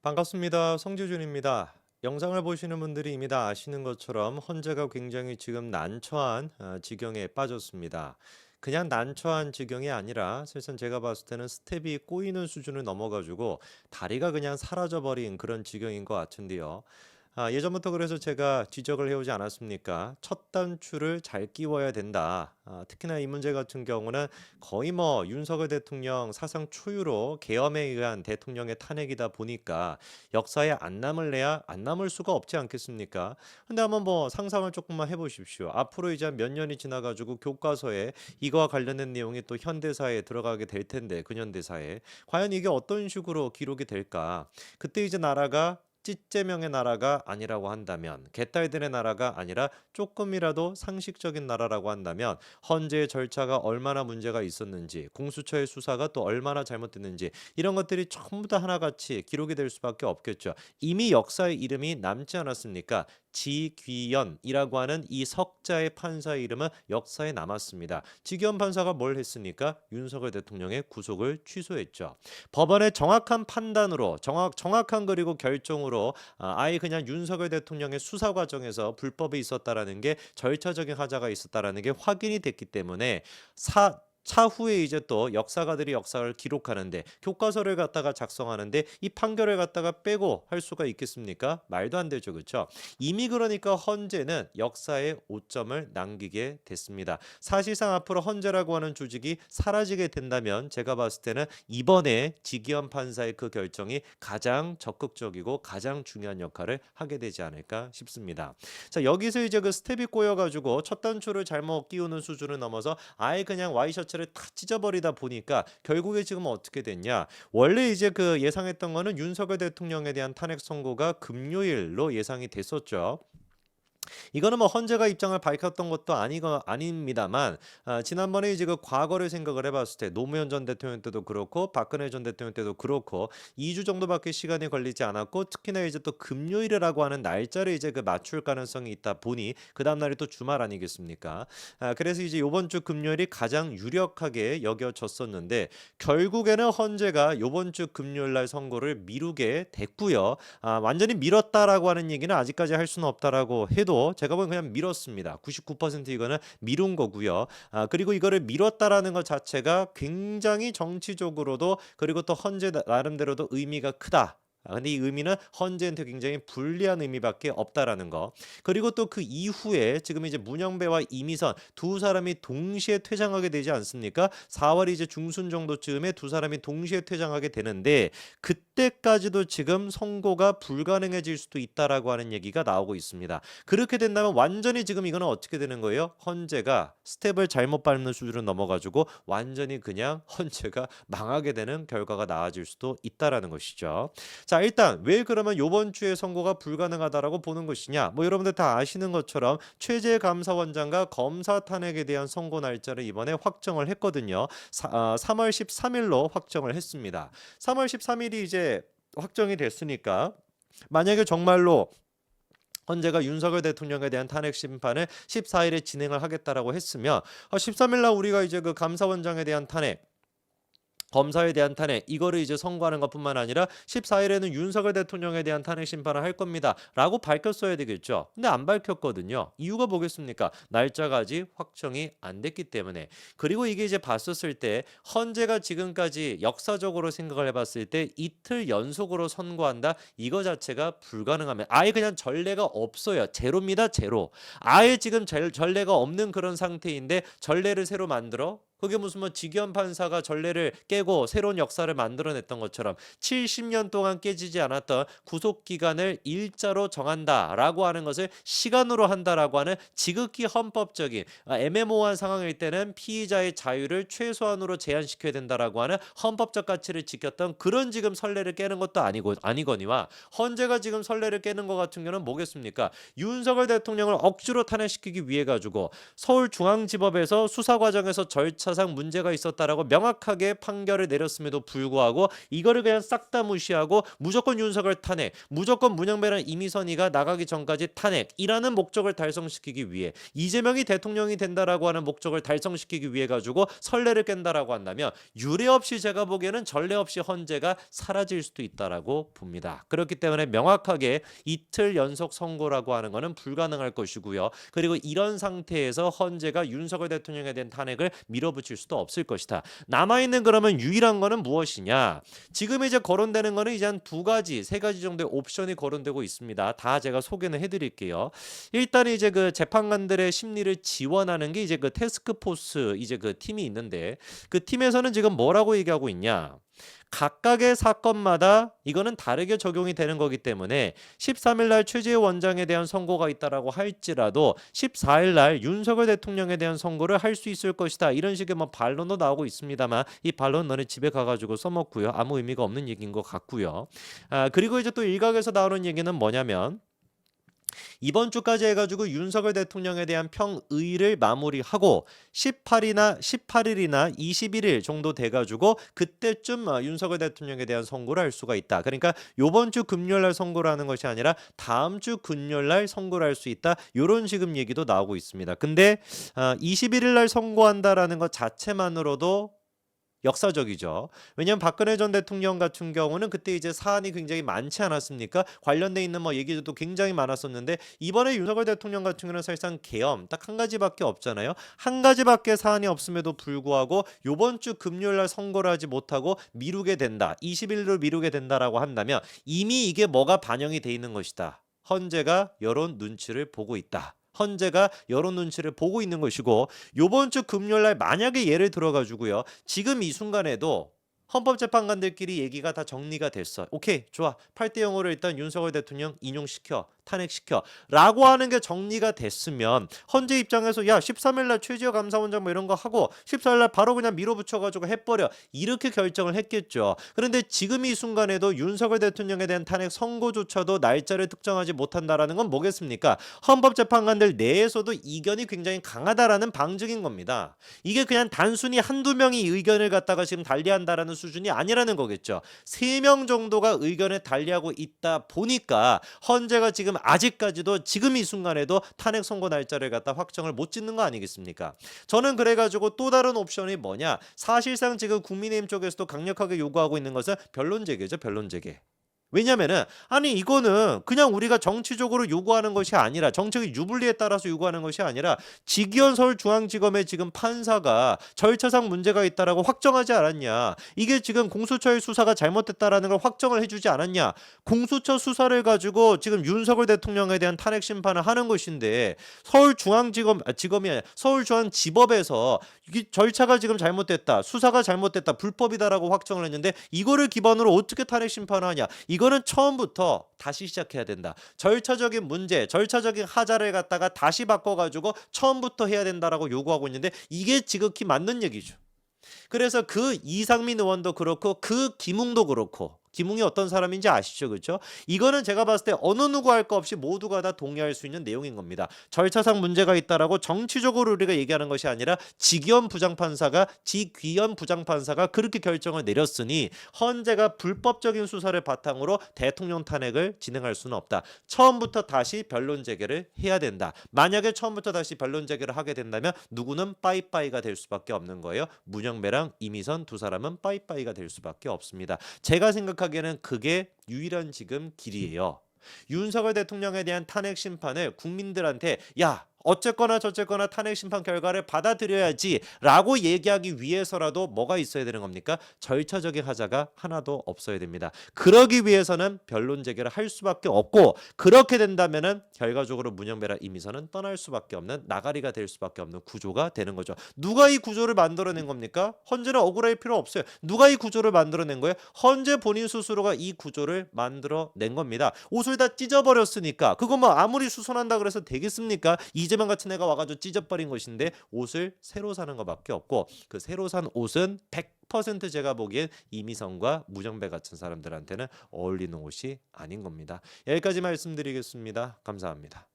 반갑습니다. 성재준입니다. 영상을 보시는 분들이 이미 다 아시는 것처럼 헌재가 굉장히 지금 난처한 지경에 빠졌습니다. 그냥 난처한 지경이 아니라 사실상 제가 봤을 때는 스텝이 꼬이는 수준을 넘어가지고 다리가 그냥 사라져버린 그런 지경인 것 같은데요. 예전부터 그래서 제가 지적을 해오지 않았습니까? 첫 단추를 잘 끼워야 된다. 특히나 이 문제 같은 경우는 거의 뭐 윤석열 대통령 사상 초유로 계엄에 의한 대통령의 탄핵이다 보니까 역사에 안 남을래야 안 남을 수가 없지 않겠습니까? 근데 한번 뭐 상상을 조금만 해보십시오. 앞으로 이제 몇 년이 지나가지고 교과서에 이거와 관련된 내용이 또 현대사에 들어가게 될 텐데 근현대사에 과연 이게 어떤 식으로 기록이 될까? 그때 이제 나라가 찌째명의 나라가 아니라고 한다면 개딸들의 나라가 아니라 조금이라도 상식적인 나라라고 한다면 헌재의 절차가 얼마나 문제가 있었는지 공수처의 수사가 또 얼마나 잘못됐는지 이런 것들이 전부 다 하나같이 기록이 될 수밖에 없겠죠. 이미 역사의 이름이 남지 않았습니까? 지귀현이라고 하는 이 석자의 판사의 이름은 역사에 남았습니다. 지귀현 판사가 뭘 했습니까? 윤석열 대통령의 구속을 취소했죠. 법원의 정확한 판단으로 정확한 그리고 결정으로 아예 그냥 윤석열 대통령의 수사 과정에서 불법이 있었다라는 게 절차적인 하자가 있었다라는 게 확인이 됐기 때문에 차후에 이제 또 역사가들이 역사를 기록하는데 교과서를 갖다가 작성하는데 이 판결을 갖다가 빼고 할 수가 있겠습니까? 말도 안 되죠. 그렇죠? 이미 그러니까 헌재는 역사에 오점을 남기게 됐습니다. 사실상 앞으로 헌재라고 하는 조직이 사라지게 된다면 제가 봤을 때는 이번에 지기현 판사의 그 결정이 가장 적극적이고 가장 중요한 역할을 하게 되지 않을까 싶습니다. 자, 여기서 이제 그 스텝이 꼬여가지고 첫 단추를 잘못 끼우는 수준을 넘어서 아예 그냥 와이셔츠를 다 찢어버리다 보니까 결국에 지금 어떻게 됐냐? 원래 이제 그 예상했던 거는 윤석열 대통령에 대한 탄핵 선고가 금요일로 예상이 됐었죠. 이거는 뭐 헌재가 입장을 밝혔던 것도 아닙니다만 지난번에 이제 그 과거를 생각을 해봤을 때 노무현 전 대통령 때도 그렇고 박근혜 전 대통령 때도 그렇고 2주 정도밖에 시간이 걸리지 않았고 특히나 이제 또 금요일이라고 하는 날짜를 이제 그 맞출 가능성이 있다 보니 그 다음 날이 또 주말 아니겠습니까? 그래서 이제 이번 주 금요일이 가장 유력하게 여겨졌었는데 결국에는 헌재가 이번 주 금요일 날 선고를 미루게 됐고요. 완전히 미뤘다라고 하는 얘기는 아직까지 할 수는 없다라고 해도 제가 보기엔 그냥 미뤘습니다. 99% 이거는 미룬 거고요. 그리고 이거를 미뤘다라는 것 자체가 굉장히 정치적으로도 그리고 또 헌재 나름대로도 의미가 크다. 근데 이 의미는 헌재한테 굉장히 불리한 의미밖에 없다라는 거. 그리고 또 그 이후에 지금 이제 문영배와 이미선 두 사람이 동시에 퇴장하게 되지 않습니까? 4월 이제 중순 정도쯤에 두 사람이 동시에 퇴장하게 되는데 그때까지도 지금 선고가 불가능해질 수도 있다라고 하는 얘기가 나오고 있습니다. 그렇게 된다면 완전히 지금 이거는 어떻게 되는 거예요? 헌재가 스텝을 잘못 밟는 수준으로 넘어가지고 완전히 그냥 헌재가 망하게 되는 결과가 나아질 수도 있다라는 것이죠. 자, 일단 왜 그러면 요번 주에 선고가 불가능하다라고 보는 것이냐? 뭐 여러분들 다 아시는 것처럼 최재 감사원장과 검사 탄핵에 대한 선고 날짜를 이번에 확정을 했거든요. 3월 13일로 확정을 했습니다. 3월 13일이 이제 확정이 됐으니까 만약에 정말로 헌재가 윤석열 대통령에 대한 탄핵 심판을 14일에 진행을 하겠다라고 했으면 13일 날 우리가 이제 그 감사원장에 대한 탄핵 검사에 대한 탄핵 이거를 이제 선고하는 것뿐만 아니라 14일에는 윤석열 대통령에 대한 탄핵 심판을 할 겁니다라고 밝혔어야 되겠죠. 근데 안 밝혔거든요. 이유가 뭐겠습니까? 날짜가 아직 확정이 안 됐기 때문에. 그리고 이게 이제 봤었을 때 헌재가 지금까지 역사적으로 생각을 해봤을 때 이틀 연속으로 선고한다 이거 자체가 불가능하면 아예 그냥 전례가 없어요. 제로입니다. 제로. 아예 지금 전례가 없는 그런 상태인데 전례를 새로 만들어 그게 무슨 뭐 직위원 판사가 전례를 깨고 새로운 역사를 만들어냈던 것처럼 70년 동안 깨지지 않았던 구속 기간을 일자로 정한다라고 하는 것을 시간으로 한다라고 하는 지극히 헌법적인 애매모호한 상황일 때는 피의자의 자유를 최소한으로 제한시켜야 된다라고 하는 헌법적 가치를 지켰던 그런 지금 선례를 깨는 것도 아니거니와 헌재가 지금 선례를 깨는 것 같은 경우는 뭐겠습니까? 윤석열 대통령을 억지로 탄핵시키기 위해 가지고 서울중앙지법에서 수사 과정에서 절차 절차상 문제가 있었다라고 명확하게 판결을 내렸음에도 불구하고 이거를 그냥 싹 다 무시하고 무조건 윤석열 탄핵, 무조건 문영배랑 이미선이가 나가기 전까지 탄핵이라는 목적을 달성시키기 위해 이재명이 대통령이 된다라고 하는 목적을 달성시키기 위해 가지고 선례를 깬다라고 한다면 유례 없이 제가 보기에는 전례 없이 헌재가 사라질 수도 있다라고 봅니다. 그렇기 때문에 명확하게 이틀 연속 선고라고 하는 것은 불가능할 것이고요. 그리고 이런 상태에서 헌재가 윤석열 대통령에 대한 탄핵을 밀어붙일 수도 없을 것이다. 남아있는 그러면 유일한 거는 무엇이냐? 지금 이제 거론되는 거는 이제 한 두 가지, 세 가지 정도의 옵션이 거론되고 있습니다. 다 제가 소개는 해드릴게요. 일단 이제 그 재판관들의 심리를 지원하는 게 이제 그 태스크포스 이제 그 팀이 있는데 그 팀에서는 지금 뭐라고 얘기하고 있냐? 각각의 사건마다 이거는 다르게 적용이 되는 거기 때문에 13일 날 최재해 원장에 대한 선고가 있다라고 할지라도 14일 날 윤석열 대통령에 대한 선고를 할 수 있을 것이다. 이런 식의 뭐 반론도 나오고 있습니다만 이 반론 너네 집에 가가지고 써먹고요. 아무 의미가 없는 얘기인 것 같고요. 그리고 이제 또 일각에서 나오는 얘기는 뭐냐면 이번 주까지 해가지고 윤석열 대통령에 대한 평의를 마무리하고 18일이나 21일 정도 돼가지고 그때쯤 윤석열 대통령에 대한 선고를 할 수가 있다. 그러니까 이번 주 금요일 날 선고를 하는 것이 아니라 다음 주 금요일 날 선고를 할 수 있다. 이런 지금 얘기도 나오고 있습니다. 근데 21일 날 선고한다라는 것 자체만으로도 역사적이죠. 왜냐하면 박근혜 전 대통령 같은 경우는 그때 이제 사안이 굉장히 많지 않았습니까? 관련돼 있는 뭐 얘기도 굉장히 많았었는데 이번에 윤석열 대통령 같은 경우는 사실상 계엄 딱 한 가지밖에 없잖아요. 한 가지밖에 사안이 없음에도 불구하고 이번 주 금요일 날 선고를 하지 못하고 미루게 된다. 20일로 미루게 된다라고 한다면 이미 이게 뭐가 반영이 돼 있는 것이다. 헌재가 여론 눈치를 보고 있다. 헌재가 여론 눈치를 보고 있는 것이고 요번 주 금요일 날 만약에 예를 들어 가지고요. 지금 이 순간에도 헌법재판관들끼리 얘기가 다 정리가 됐어. 오케이, 좋아. 8대 0으로 일단 윤석열 대통령 인용시켜. 탄핵시켜 라고 하는 게 정리가 됐으면 헌재 입장에서 야 13일 날 최지호 감사원장 뭐 이런 거 하고 14일 날 바로 그냥 밀어붙여가지고 해버려 이렇게 결정을 했겠죠. 그런데 지금 이 순간에도 윤석열 대통령에 대한 탄핵 선고조차도 날짜를 특정하지 못한다라는 건 뭐겠습니까? 헌법재판관들 내에서도 이견이 굉장히 강하다라는 방증인 겁니다. 이게 그냥 단순히 한두 명이 의견을 갖다가 지금 달리한다라는 수준이 아니라는 거겠죠. 3명 정도가 의견을 달리하고 있다 보니까 헌재가 지금 아직까지도 지금 이 순간에도 탄핵 선고 날짜를 갖다 확정을 못 짓는 거 아니겠습니까? 저는 그래가지고 또 다른 옵션이 뭐냐? 사실상 지금 국민의힘 쪽에서도 강력하게 요구하고 있는 것은 변론재개죠. 변론재개. 왜냐면은 아니 이거는 그냥 우리가 정치적으로 요구하는 것이 아니라 정책의 유불리에 따라서 요구하는 것이 아니라 지기현 서울중앙지검의 지금 판사가 절차상 문제가 있다라고 확정하지 않았냐. 이게 지금 공수처의 수사가 잘못됐다라는 걸 확정을 해주지 않았냐. 공수처 수사를 가지고 지금 윤석열 대통령에 대한 탄핵 심판을 하는 것인데 지검이 아니라 서울중앙지법에서 이게 절차가 지금 잘못됐다. 수사가 잘못됐다. 불법이다라고 확정을 했는데 이거를 기반으로 어떻게 탄핵 심판을 하냐. 이거는 처음부터 다시 시작해야 된다. 절차적인 문제, 절차적인 하자를 갖다가 다시 바꿔가지고 처음부터 해야 된다라고 요구하고 있는데 이게 지극히 맞는 얘기죠. 그래서 그 이상민 의원도 그렇고 그 김웅도 그렇고 김웅이 어떤 사람인지 아시죠? 그렇죠? 이거는 제가 봤을 때 어느 누구 할 거 없이 모두가 다 동의할 수 있는 내용인 겁니다. 절차상 문제가 있다라고 정치적으로 우리가 얘기하는 것이 아니라 지기현 부장판사가 그렇게 결정을 내렸으니 헌재가 불법적인 수사를 바탕으로 대통령 탄핵을 진행할 수는 없다. 처음부터 다시 변론 재개를 해야 된다. 만약에 처음부터 다시 변론 재개를 하게 된다면 누구는 빠이빠이가 될 수밖에 없는 거예요. 문영배랑 이미선 두 사람은 빠이빠이가 될 수밖에 없습니다. 제가 생각하기에는 그게 유일한 지금 길이에요. 윤석열 대통령에 대한 탄핵 심판을 국민들한테 야 어쨌거나 저쨌거나 탄핵 심판 결과를 받아들여야지 라고 얘기하기 위해서라도 뭐가 있어야 되는 겁니까? 절차적인 하자가 하나도 없어야 됩니다. 그러기 위해서는 변론 재개를 할 수밖에 없고 그렇게 된다면은 결과적으로 문영배랑 이미선은 떠날 수밖에 없는 나가리가 될 수밖에 없는 구조가 되는 거죠. 누가 이 구조를 만들어낸 겁니까? 헌재는 억울할 필요 없어요. 누가 이 구조를 만들어낸 거예요? 헌재 본인 스스로가 이 구조를 만들어낸 겁니다. 옷을 다 찢어버렸으니까 그거 뭐 아무리 수선한다 그래서 되겠습니까? 이재명 같은 애가 와가지고 찢어버린 것인데 옷을 새로 사는 것밖에 없고 그 새로 산 옷은 100% 제가 보기엔 이미선과 무정배 같은 사람들한테는 어울리는 옷이 아닌 겁니다. 여기까지 말씀드리겠습니다. 감사합니다.